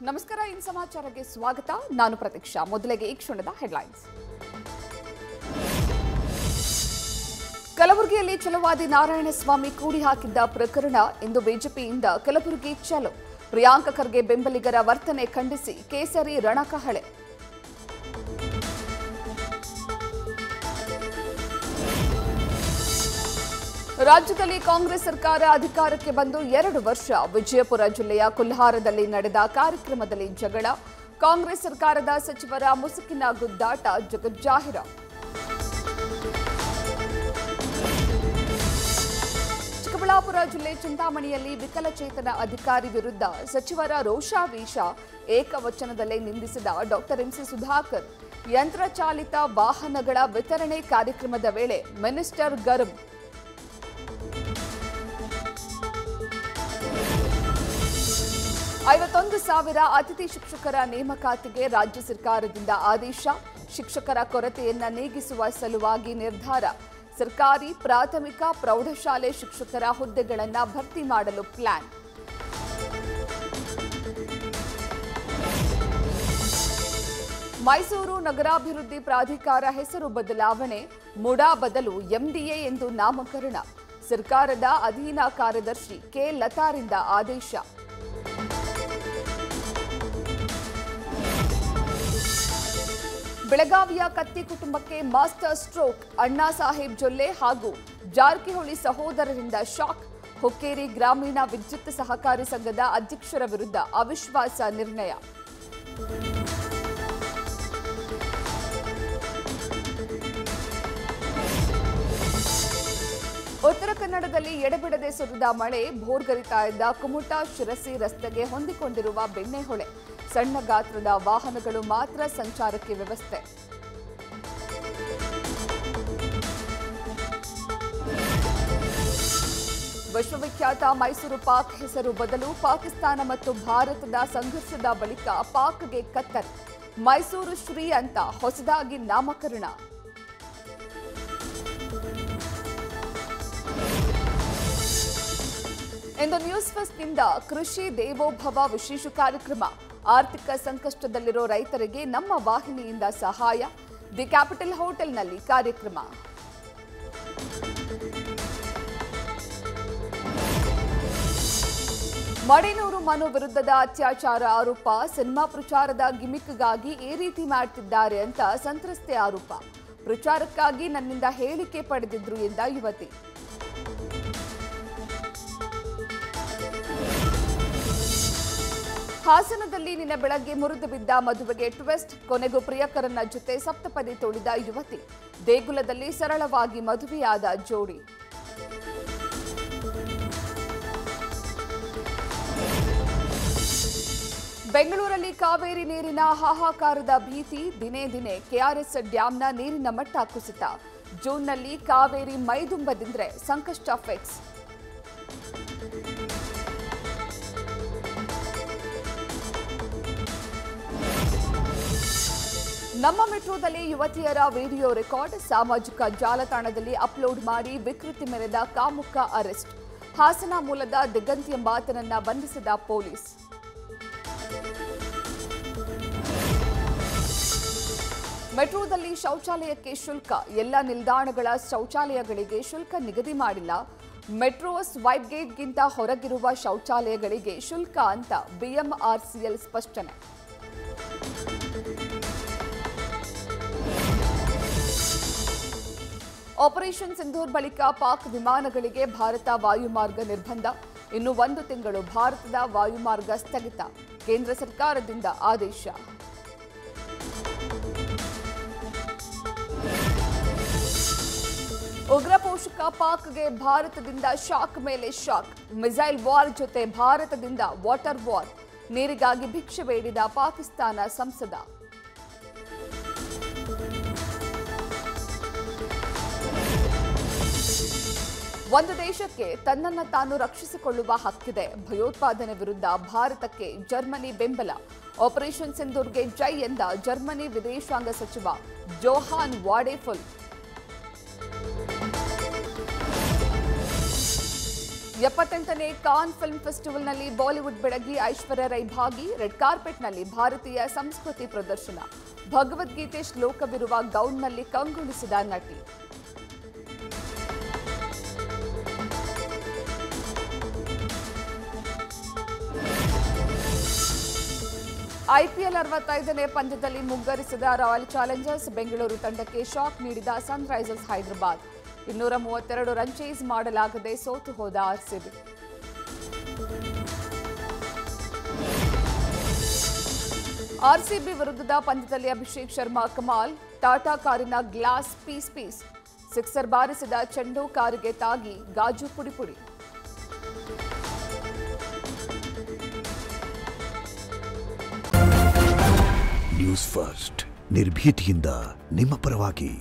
ನಮಸ್ಕಾರ ಇನ್ ಸಮಾಚಾರಕ್ಕೆ ಸ್ವಾಗತ ನಾನು ಪ್ರತೀಕ್ಷಾ ಮೊದಲಿಗೆ ಈ ಕ್ಷಣದ ಹೆಡ್ಲೈನ್ಸ್ ಕಲಬುರಗಿಯಲ್ಲಿ ಛಲವಾದಿ ನಾರಾಯಣಸ್ವಾಮಿ ಕೂಡಿ ಹಾಕಿದ್ದ ಪ್ರಕರಣ ಇಂದು ಬಿಜೆಪಿಯಿಂದ ಕಲಬುರಗಿ ಚಲೋ ಪ್ರಿಯಾಂಕ ಖರ್ಗೆ ಬೆಂಬಲಿಗರ ವರ್ತನೆ ಖಂಡಿಸಿ ಕೇಸರಿ ರಣಕಹಳೆ ರಾಜ್ಯದಲ್ಲಿ ಕಾಂಗ್ರೆಸ್ ಸರ್ಕಾರ ಅಧಿಕಾರಕ್ಕೆ ಬಂದು 2 ವರ್ಷ ವಿಜಯಪುರ ಜಿಲ್ಲೆಯ ಕುಲ್ಹಾರದಲ್ಲಿ ನಡೆದ ಕಾರ್ಯಕ್ರಮದಲ್ಲಿ ಜಗಳ ಕಾಂಗ್ರೆಸ್ ಸರ್ಕಾರದ ಸಚಿವರ ಮುಸುಕಿನ ಗುದ್ದಾಟ ಜಗಜ್ಜಾಹಿರ ಚಿಕ್ಕಬಳ್ಳಾಪುರ ಜಿಲ್ಲೆ ಚಿಂತಾಮಣಿಯಲ್ಲಿ ವಿಕಲಚೇತನ ಅಧಿಕಾರಿ ವಿರುದ್ಧ ಸಚಿವರ ರೋಷಾವೇಶ ಏಕವಚನದಲ್ಲೇ ನಿಂದಿಸಿದ ಡಾಕ್ಟರ್ ಎಂಸಿ ಸುಧಾಕರ್ ಯಂತ್ರಚಾಲಿತ ವಾಹನಗಳ ವಿತರಣೆ ಕಾರ್ಯಕ್ರಮದ ವೇಳೆ ಮಿನಿಸ್ಟರ್ ಗರಂ 51,000 ಅತಿಥಿ ಶಿಕ್ಷಕರ ನೇಮಕಾತಿಗೆ ರಾಜ್ಯ ಸರ್ಕಾರದಿಂದ ಆದೇಶ ಶಿಕ್ಷಕರ ಕೊರತೆಯನ್ನ ನೀಗಿಸುವ ಸಲುವಾಗಿ ನಿರ್ಧಾರ ಸರ್ಕಾರಿ ಪ್ರಾಥಮಿಕ ಪ್ರೌಢಶಾಲೆ ಶಿಕ್ಷಕರ ಹುದ್ದೆಗಳನ್ನು ಭರ್ತಿ ಮಾಡಲು ಪ್ಲಾನ್ ಮೈಸೂರು ನಗರಾಭಿವೃದ್ಧಿ ಪ್ರಾಧಿಕಾರ ಹೆಸರು ಬದಲಾವಣೆ ಮುಡಾ ಬದಲು ಎಂಡಿಎ ಎಂದು ನಾಮಕರಣ ಸರ್ಕಾರದ ಅಧೀನ ಕಾರ್ಯದರ್ಶಿ ಕೆ ಲತಾರಿಂದ ಆದೇಶ ಬೆಳಗಾವಿಯ ಕತ್ತಿ ಕುಟುಂಬಕ್ಕೆ ಮಾಸ್ಟರ್ ಸ್ಟ್ರೋಕ್ ಅಣ್ಣಾ ಸಾಹೇಬ್ ಜೊಲ್ಲೆ ಹಾಗೂ ಜಾರಕಿಹೊಳಿ ಸಹೋದರರಿಂದ ಶಾಕ್ ಹುಕ್ಕೇರಿ ಗ್ರಾಮೀಣ ವಿದ್ಯುತ್ ಸಹಕಾರಿ ಸಂಘದ ಅಧ್ಯಕ್ಷರ ವಿರುದ್ಧ ಅವಿಶ್ವಾಸ ನಿರ್ಣಯ ಉತ್ತರ ಕನ್ನಡದಲ್ಲಿ ಎಡೆಬಿಡದೆ ಸುರಿದ ಮಳೆ ಭೋರ್ಗರಿತಾ ಇದ್ದ ಕುಮಟಾ ಶಿರಸಿ ರಸ್ತೆಗೆ ಹೊಂದಿಕೊಂಡಿರುವ ಬೆಣ್ಣೆಹೊಳೆ ಸಣ್ಣ ಗಾತ್ರದ ವಾಹನಗಳು ಮಾತ್ರ ಸಂಚಾರಕ್ಕೆ ವ್ಯವಸ್ಥೆ ವಿಶ್ವವಿಖ್ಯಾತ ಮೈಸೂರು ಪಾಕ್ ಹೆಸರು ಬದಲು ಪಾಕಿಸ್ತಾನ ಮತ್ತು ಭಾರತದ ಸಂಘರ್ಷದ ಬಳಿಕ ಪಾಕ್ಗೆ ಕತ್ತರ್ ಮೈಸೂರು ಶ್ರೀ ಅಂತ ಹೊಸದಾಗಿ ನಾಮಕರಣ ಇಂದು ನ್ಯೂಸ್ ಫಸ್ಟ್ನಿಂದ ಕೃಷಿ ದೇವೋಭವ ವಿಶೇಷ ಕಾರ್ಯಕ್ರಮ ಆರ್ಥಿಕ ಸಂಕಷ್ಟದಲ್ಲಿರೋ ರೈತರಿಗೆ ನಮ್ಮ ವಾಹಿನಿಯಿಂದ ಸಹಾಯ ದಿ ಕ್ಯಾಪಿಟಲ್ ಹೋಟೆಲ್ನಲ್ಲಿ ಕಾರ್ಯಕ್ರಮ ಮಡೇನೂರು ಮನು ವಿರುದ್ಧದ ಅತ್ಯಾಚಾರ ಆರೋಪ ಸಿನಿಮಾ ಪ್ರಚಾರದ ಗಿಮಿಕ್ಗಾಗಿ ಈ ರೀತಿ ಮಾಡ್ತಿದ್ದಾರೆ ಅಂತ ಸಂತ್ರಸ್ತೆ ಆರೋಪ ಪ್ರಚಾರಕ್ಕಾಗಿ ನನ್ನಿಂದ ಹೇಳಿಕೆ ಪಡೆದಿದ್ರು ಎಂದ ಯುವತಿ ಹಾಸನದಲ್ಲಿ ನಿನ್ನೆ ಬೆಳಗ್ಗೆ ಮುರಿದು ಬಿದ್ದ ಮದುವೆಗೆ ಟ್ವಿಸ್ಟ್ ಕೊನೆಗೂ ಪ್ರಿಯಕರನ ಜೊತೆ ಸಪ್ತಪದಿ ತೋಡಿದ ಯುವತಿ ದೇಗುಲದಲ್ಲಿ ಸರಳವಾಗಿ ಮದುವೆಯಾದ ಜೋಡಿ ಬೆಂಗಳೂರಲ್ಲಿ ಕಾವೇರಿ ನೀರಿನ ಹಾಹಾಕಾರದ ಭೀತಿ ದಿನೇ ದಿನೇ ಕೆಆರ್ಎಸ್ ಡ್ಯಾಂನ ನೀರಿನ ಮಟ್ಟ ಕುಸಿತ ಜೂನ್ನಲ್ಲಿ ಕಾವೇರಿ ಮೈದುಂಬದಿದ್ರೆ ಸಂಕಷ್ಟ ಫಿಕ್ಸ್ ನಮ್ಮ ಮೆಟ್ರೋದಲ್ಲಿ ಯುವತಿಯರ ವಿಡಿಯೋ ರೆಕಾರ್ಡ್ ಸಾಮಾಜಿಕ ಜಾಲತಾಣದಲ್ಲಿ ಅಪ್ಲೋಡ್ ಮಾಡಿ ವಿಕೃತಿ ಮೆರೆದ ಕಾಮುಕ ಅರೆಸ್ಟ್ ಹಾಸನ ಮೂಲದ ದಿಗಂತ್ ಎಂಬಾತನನ್ನ ಬಂಧಿಸಿದ ಪೊಲೀಸ್ ಮೆಟ್ರೋದಲ್ಲಿ ಶೌಚಾಲಯಕ್ಕೆ ಶುಲ್ಕ ಎಲ್ಲ ನಿಲ್ದಾಣಗಳ ಶೌಚಾಲಯಗಳಿಗೆ ಶುಲ್ಕ ನಿಗದಿ ಮಾಡಿಲ್ಲ ಮೆಟ್ರೋ ಸ್ವೈಪ್ ಗೇಟ್ಗಿಂತ ಹೊರಗಿರುವ ಶೌಚಾಲಯಗಳಿಗೆ ಶುಲ್ಕ ಅಂತ ಬಿಎಂಆರ್ಸಿಎಲ್ ಸ್ಪಷ್ಟನೆ ಆಪರೇಷನ್ ಸಿಂಧೂರ್ ಬಳಿಕ ಪಾಕ್ ವಿಮಾನಗಳಿಗೆ ಭಾರತ ವಾಯುಮಾರ್ಗ ನಿರ್ಬಂಧ ಇನ್ನು 1 ತಿಂಗಳು ಭಾರತದ ವಾಯುಮಾರ್ಗ ಸ್ಥಗಿತ ಕೇಂದ್ರ ಸರ್ಕಾರದಿಂದ ಆದೇಶ ಉಗ್ರ ಪೋಷಕ ಪಾಕ್ಗೆ ಭಾರತದಿಂದ ಶಾಕ್ ಮೇಲೆ ಶಾಕ್ ಮಿಸೈಲ್ ವಾರ್ ಜೊತೆ ಭಾರತದಿಂದ ವಾಟರ್ ವಾರ್ ನೀರಿಗಾಗಿ ಭಿಕ್ಷೆ ಬೇಡಿದ ಪಾಕಿಸ್ತಾನ ಸಂಸದ ಒಂದು ದೇಶಕ್ಕೆ ತನ್ನನ್ನು ತಾನು ರಕ್ಷಿಸಿಕೊಳ್ಳುವ ಹಕ್ಕಿದೆ ಭಯೋತ್ಪಾದನೆ ವಿರುದ್ಧ ಭಾರತಕ್ಕೆ ಜರ್ಮನಿ ಬೆಂಬಲ ಆಪರೇಷನ್ ಸಿಂಧೂರ್ಗೆ ಜೈ ಎಂದ ಜರ್ಮನಿ ವಿದೇಶಾಂಗ ಸಚಿವ ಜೋಹಾನ್ ವಾಡೆಫುಲ್ 78ನೇ ಕಾನ್ ಫಿಲ್ಮ್ ಫೆಸ್ಟಿವಲ್ನಲ್ಲಿ ಬಾಲಿವುಡ್ ಬೆಡಗಿ ಐಶ್ವರ್ಯ ರೈ ಭಾಗಿ. ರೆಡ್ ಕಾರ್ಪೆಟ್ನಲ್ಲಿ ಭಾರತೀಯ ಸಂಸ್ಕೃತಿ ಪ್ರದರ್ಶನ. ಭಗವದ್ಗೀತೆ ಶ್ಲೋಕವಿರುವ ಗೌನ್ನಲ್ಲಿ ಕಂಗೊಳಿಸಿದ ನಟಿ. ಐಪಿಎಲ್ 65ನೇ ಪಂದ್ಯದಲ್ಲಿ ಮುಗ್ಗರಿಸಿದ ರಾಯಲ್ ಚಾಲೆಂಜರ್ಸ್ ಬೆಂಗಳೂರು ತಂಡಕ್ಕೆ ಶಾಕ್ ನೀಡಿದ ಸನ್ರೈಸರ್ಸ್ ಹೈದರಾಬಾದ್. 232 ರನ್ ಚೇಸ್ ಮಾಡಲಾಗದೆ ಸೋತು ಹೋದ ಆರ್ಸಿಬಿ. ಆರ್ಸಿಬಿ ವಿರುದ್ಧದ ಪಂದ್ಯದಲ್ಲಿ ಅಭಿಷೇಕ್ ಶರ್ಮಾ ಕಮಾಲ್. ಟಾಟಾ ಕಾರಿನ ಗ್ಲಾಸ್ ಪೀಸ್. ಸಿಕ್ಸರ್ ಬಾರಿಸಿದ ಚೆಂಡು ಕಾರಿಗೆ ತಾಗಿ ಗಾಜು ಪುಡಿ. ನ್ಯೂಸ್ ಫಸ್ಟ್ ನಿರ್ಭೀತಿಯಿಂದ ನಿಮ್ಮ ಪರವಾಗಿ.